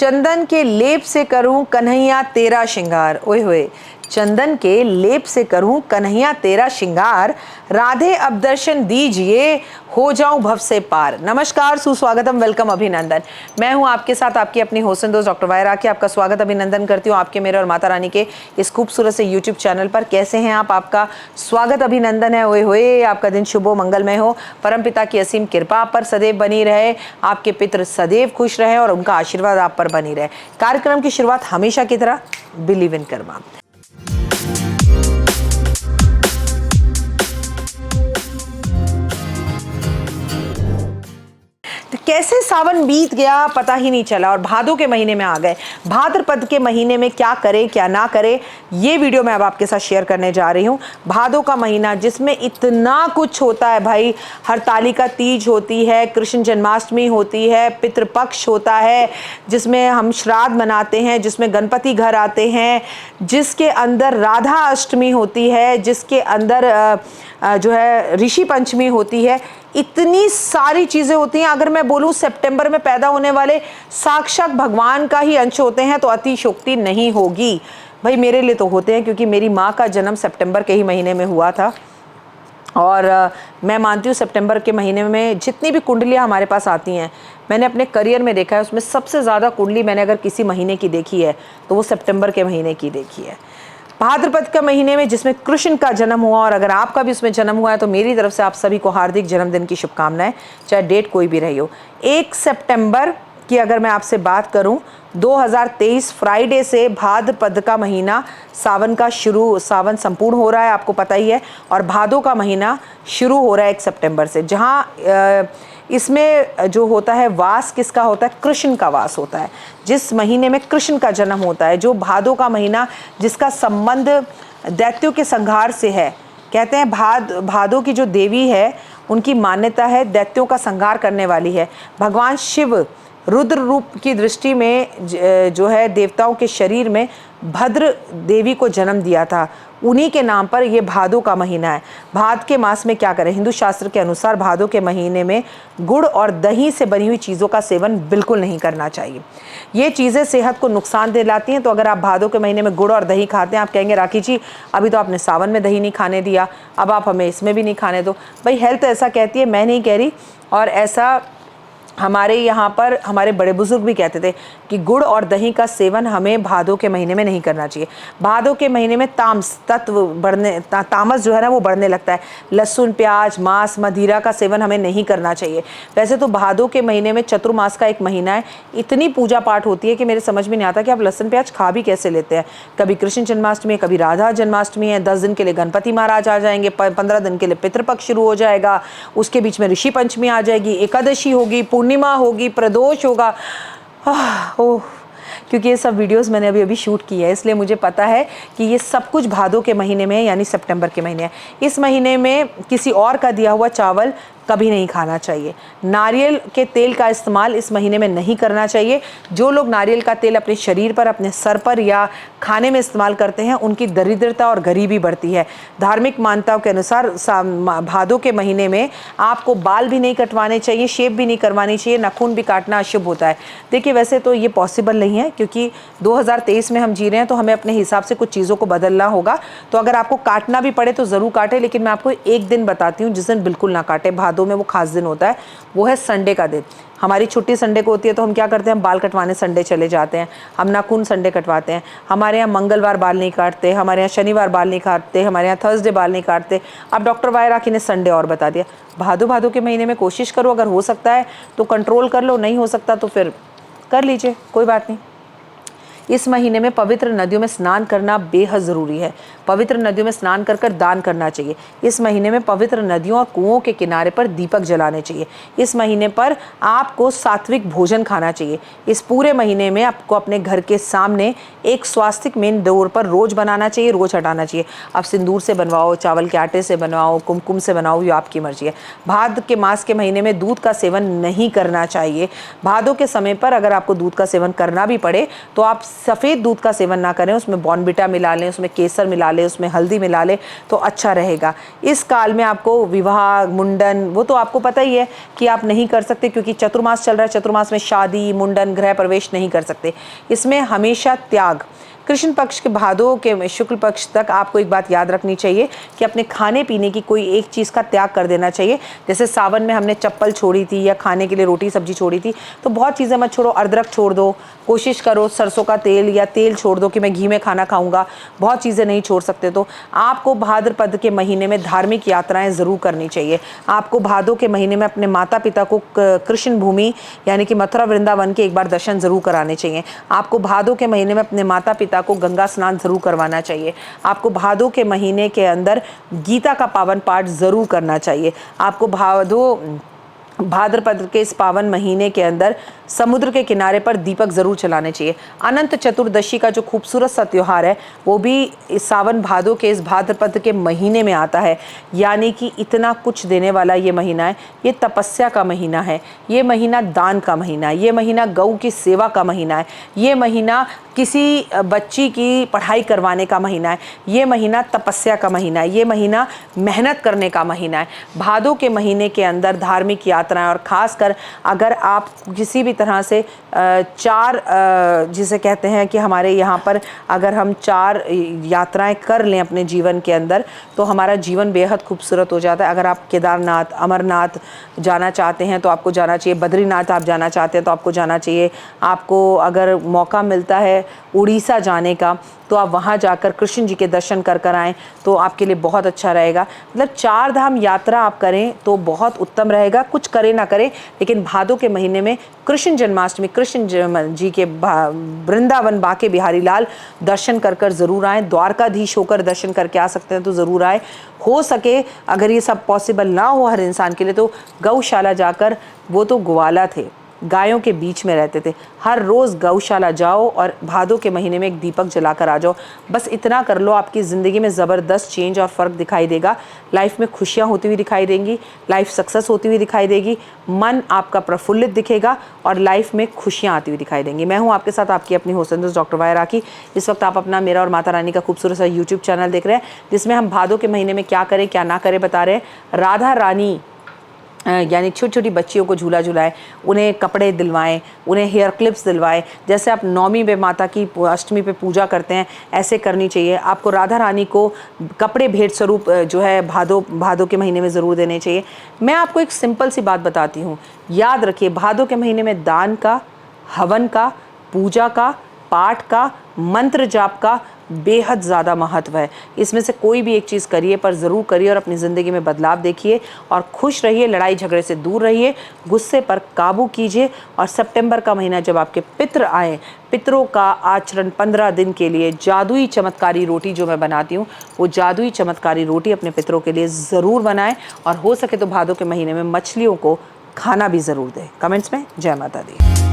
चंदन के लेप से करूं कन्हैया तेरा श्रृंगार। ओए होए, चंदन के लेप से करूं कन्हैया तेरा श्रृंगार, राधे अब दर्शन दीजिए हो जाऊं भव से पार। नमस्कार, सुस्वागतम, वेलकम, अभिनंदन। मैं हूं आपके साथ आपकी अपनी होस्ट दोस्त डॉक्टर वायरा की। आपका स्वागत अभिनंदन करती हूं आपके, मेरे और माता रानी के इस खूबसूरत से यूट्यूब चैनल पर। कैसे हैं आप? आपका स्वागत अभिनंदन है। ओए होए, आपका दिन शुभ हो, मंगलमय हो, परमपिता की असीम कृपा आप पर सदैव बनी रहे, आपके पितृ सदैव खुश रहे और उनका आशीर्वाद आप पर बनी रहे। कार्यक्रम की शुरुआत हमेशा की तरह बिलीव इन कर्मा। कैसे सावन बीत गया पता ही नहीं चला और भादों के महीने में आ गए। भाद्रपद के महीने में क्या करें क्या ना करें, ये वीडियो मैं अब आपके साथ शेयर करने जा रही हूँ। भादों का महीना जिसमें इतना कुछ होता है भाई, हरतालिका तीज होती है, कृष्ण जन्माष्टमी होती है, पितृपक्ष होता है, जिसमें हम श्राद्ध मनाते हैं, जिसमें गणपति घर आते हैं, जिसके अंदर राधा अष्टमी होती है, जिसके अंदर जो है ऋषि पंचमी होती है। इतनी सारी चीज़ें होती हैं। अगर मैं बोलूँ सितंबर में पैदा होने वाले साक्षात भगवान का ही अंश होते हैं तो अतिशयोक्ति नहीं होगी। भाई मेरे लिए तो होते हैं, क्योंकि मेरी माँ का जन्म सितंबर के ही महीने में हुआ था। और मैं मानती हूँ सितंबर के महीने में जितनी भी कुंडलियाँ हमारे पास आती हैं, मैंने अपने करियर में देखा है, उसमें सबसे ज़्यादा कुंडली मैंने अगर किसी महीने की देखी है तो वो सितंबर के महीने की देखी है। भाद्रपद के महीने में जिसमें कृष्ण का जन्म हुआ, और अगर आपका भी उसमें जन्म हुआ है तो मेरी तरफ से आप सभी को हार्दिक जन्मदिन की शुभकामनाएं, चाहे डेट कोई भी रही हो। 1 सितंबर की अगर मैं आपसे बात करूं, 2023 फ्राइडे से भाद्रपद का महीना सावन सावन संपूर्ण हो रहा है, आपको पता ही है। और भादों का महीना शुरू हो रहा है 1 सितंबर से, जहां इसमें जो होता है वास किसका होता है? कृष्ण का वास होता है। जिस महीने में कृष्ण का जन्म होता है, जो भादों का महीना जिसका संबंध दैत्यों के संहार से है, कहते हैं भादों की जो देवी है उनकी मान्यता है दैत्यों का संहार करने वाली है। भगवान शिव रुद्र रूप की दृष्टि में जो है देवताओं के शरीर में भद्र देवी को जन्म दिया था, उन्हीं के नाम पर ये भादों का महीना है। भाद के मास में क्या करें? हिंदू शास्त्र के अनुसार भादों के महीने में गुड़ और दही से बनी हुई चीज़ों का सेवन बिल्कुल नहीं करना चाहिए। ये चीज़ें सेहत को नुकसान दिलाती हैं। तो अगर आप भादों के महीने में गुड़ और दही खाते हैं, आप कहेंगे राखी जी अभी तो आपने सावन में दही नहीं खाने दिया, अब आप हमें इसमें भी नहीं खाने दो। भाई हेल्थ ऐसा कहती है, मैं नहीं कह रही। और ऐसा हमारे यहाँ पर हमारे बड़े बुजुर्ग भी कहते थे कि गुड़ और दही का सेवन हमें भादों के महीने में नहीं करना चाहिए। भादों के महीने में तामस तत्व बढ़ने तामस जो है ना वो बढ़ने लगता है। लहसुन, प्याज, मांस, मदिरा का सेवन हमें नहीं करना चाहिए। वैसे तो भादों के महीने में चतुर्मास का एक महीना है, इतनी पूजा पाठ होती है कि मेरे समझ में नहीं आता कि आप लहसुन प्याज खा भी कैसे लेते हैं। कभी कृष्ण जन्माष्टमी है, कभी राधा जन्माष्टमी है, 10 दिन के लिए गणपति महाराज आ जाएंगे, 15 दिन के लिए पितृपक्ष शुरू हो जाएगा, उसके बीच में ऋषि पंचमी आ जाएगी, एकादशी होगी, पूर्णिमा होगी, प्रदोष होगा। ओह, क्योंकि ये सब वीडियोस मैंने अभी शूट की है, इसलिए मुझे पता है कि ये सब कुछ भादों के महीने में यानी सितंबर के महीने है। इस महीने में किसी और का दिया हुआ चावल कभी नहीं खाना चाहिए। नारियल के तेल का इस्तेमाल इस महीने में नहीं करना चाहिए। जो लोग नारियल का तेल अपने शरीर पर, अपने सर पर या खाने में इस्तेमाल करते हैं, उनकी दरिद्रता और गरीबी बढ़ती है। धार्मिक मान्यताओं के अनुसार भादों के महीने में आपको बाल भी नहीं कटवाने चाहिए, शेव भी नहीं करवानी चाहिए, नाखून भी काटना अशुभ होता है। देखिए वैसे तो ये पॉसिबल नहीं है, क्योंकि 2023 में हम जी रहे हैं, तो हमें अपने हिसाब से कुछ चीज़ों को बदलना होगा। तो अगर आपको काटना भी पड़े तो ज़रूर काटें, लेकिन मैं आपको एक दिन बताती हूँ जिस दिन बिल्कुल ना काटें। भादों में वो खास दिन होता है, वो है संडे का दिन। हमारी छुट्टी संडे को होती है, तो हम क्या करते हैं? हम बाल कटवाने संडे चले जाते हैं, हम नाखून संडे कटवाते हैं। हमारे यहाँ मंगलवार बाल नहीं काटते, हमारे यहाँ शनिवार बाल नहीं काटते, हमारे यहाँ थर्सडे बाल नहीं काटते। अब डॉक्टर वायराकी ने संडे और बता दिया। भादों के महीने में कोशिश करो, अगर हो सकता है तो कंट्रोल कर लो, नहीं हो सकता तो फिर कर लीजिए, कोई बात नहीं। इस महीने में पवित्र नदियों में स्नान करना बेहद ज़रूरी है। पवित्र नदियों में स्नान कर कर दान करना चाहिए। इस महीने में पवित्र नदियों और कुओं के किनारे पर दीपक जलाने चाहिए। इस महीने पर आपको सात्विक भोजन खाना चाहिए। इस पूरे महीने में आपको अपने घर के सामने एक स्वास्तिक मेन डोर पर रोज बनाना चाहिए, रोज हटाना चाहिए। आप सिंदूर से बनवाओ, चावल के आटे से बनवाओ, कुमकुम से बनाओ, ये आपकी मर्जी है। भाद्र के मास के महीने में दूध का सेवन नहीं करना चाहिए। भादों के समय पर अगर आपको दूध का सेवन करना भी पड़े तो आप सफ़ेद दूध का सेवन ना करें, उसमें बॉर्नविटा मिला लें, उसमें केसर मिला लें, उसमें हल्दी मिला लें तो अच्छा रहेगा। इस काल में आपको विवाह, मुंडन, वो तो आपको पता ही है कि आप नहीं कर सकते क्योंकि चतुर्मास चल रहा है। चतुर्मास में शादी, मुंडन, गृह प्रवेश नहीं कर सकते। इसमें हमेशा त्याग, कृष्ण पक्ष के भादों के शुक्ल पक्ष तक आपको एक बात याद रखनी चाहिए कि अपने खाने पीने की कोई एक चीज़ का त्याग कर देना चाहिए। जैसे सावन में हमने चप्पल छोड़ी थी या खाने के लिए रोटी सब्जी छोड़ी थी, तो बहुत चीज़ें मत छोड़ो। अदरक छोड़ दो, कोशिश करो सरसों का तेल या तेल छोड़ दो कि मैं घी में खाना खाऊंगा, बहुत चीज़ें नहीं छोड़ सकते। तो आपको भाद्रपद के महीने में धार्मिक यात्राएं ज़रूर करनी चाहिए। आपको भादों के महीने में अपने माता पिता को कृष्ण भूमि यानी कि मथुरा वृंदावन के एक बार दर्शन ज़रूर कराने चाहिए। आपको भादों के महीने में अपने माता पिता को गंगा स्नान ज़रूर करवाना चाहिए। आपको भादों के महीने के अंदर गीता का पावन पाठ ज़रूर करना चाहिए। आपको भाद्रपद के इस पावन महीने के अंदर समुद्र के किनारे पर दीपक ज़रूर चलाने चाहिए। अनंत चतुर्दशी का जो खूबसूरत सा त्यौहार है वो भी इस सावन भादों के इस भाद्रपद के महीने में आता है। यानी कि इतना कुछ देने वाला ये महीना है। ये तपस्या का महीना है, ये महीना दान का महीना है, ये महीना गौ की सेवा का महीना है, ये महीना किसी बच्ची की पढ़ाई करवाने का महीना है, ये महीना तपस्या का महीना है, ये महीना मेहनत करने का महीना है। भादों के महीने के अंदर धार्मिक यात्राएं, और ख़ासकर अगर आप किसी भी तरह से चार जिसे कहते हैं कि हमारे यहाँ पर अगर हम 4 यात्राएं कर लें अपने जीवन के अंदर तो हमारा जीवन बेहद खूबसूरत हो जाता है। अगर आप केदारनाथ, अमरनाथ जाना चाहते हैं तो आपको जाना चाहिए। बद्रीनाथ आप जाना चाहते हैं तो आपको जाना चाहिए। आपको अगर मौका मिलता है उड़ीसा जाने का तो आप वहाँ जाकर कृष्ण जी के दर्शन कर आएँ तो आपके लिए बहुत अच्छा रहेगा। मतलब 4 धाम यात्रा आप करें तो बहुत उत्तम रहेगा। कुछ करें ना करें, लेकिन भादों के महीने में कृष्ण जन्माष्टमी, कृष्ण जी के वृंदावन बाके बिहारी लाल दर्शन कर ज़रूर आएँ। द्वारकाधीश होकर दर्शन करके आ सकते हैं तो ज़रूर आए। हो सके अगर ये सब पॉसिबल ना हो हर इंसान के लिए तो गौशाला जाकर, वो तो ग्वाला थे, गायों के बीच में रहते थे, हर रोज़ गौशाला जाओ और भादों के महीने में एक दीपक जलाकर आ जाओ। बस इतना कर लो, आपकी ज़िंदगी में ज़बरदस्त चेंज और फ़र्क दिखाई देगा। लाइफ में खुशियाँ होती हुई दिखाई देंगी, लाइफ सक्सेस होती हुई दिखाई देगी, मन आपका प्रफुल्लित दिखेगा और लाइफ में खुशियाँ आती हुई दिखाई देंगी। मैं हूँ आपके साथ आपकी अपनी होस्ट दोस्त डॉक्टर वाया राखी। इस वक्त आप अपना, मेरा और माता रानी का खूबसूरत सा यूट्यूब चैनल देख रहे हैं जिसमें हम भादों के महीने में क्या करें क्या ना करें बता रहे हैं। राधा रानी यानी छोटी छोटी बच्चियों को झूला झुलाएं, उन्हें कपड़े दिलवाएं, उन्हें हेयर क्लिप्स दिलवाएं। जैसे आप नौमी में माता की अष्टमी पे पूजा करते हैं ऐसे करनी चाहिए। आपको राधा रानी को कपड़े भेंट स्वरूप जो है भादों के महीने में ज़रूर देने चाहिए। मैं आपको एक सिंपल सी बात बताती हूँ, याद रखिए भादों के महीने में दान का, हवन का, पूजा का, पाठ का, मंत्र जाप का बेहद ज़्यादा महत्व है। इसमें से कोई भी एक चीज़ करिए पर ज़रूर करिए और अपनी ज़िंदगी में बदलाव देखिए और खुश रहिए, लड़ाई झगड़े से दूर रहिए, गुस्से पर काबू कीजिए। और सितंबर का महीना जब आपके पितृ आए, पितरों का आचरण 15 दिन के लिए जादुई चमत्कारी रोटी जो मैं बनाती हूँ वो जादुई चमत्कारी रोटी अपने पितरों के लिए ज़रूर बनाएं और हो सके तो भादों के महीने में मछलियों को खाना भी ज़रूर दें। कमेंट्स में जय माता दी।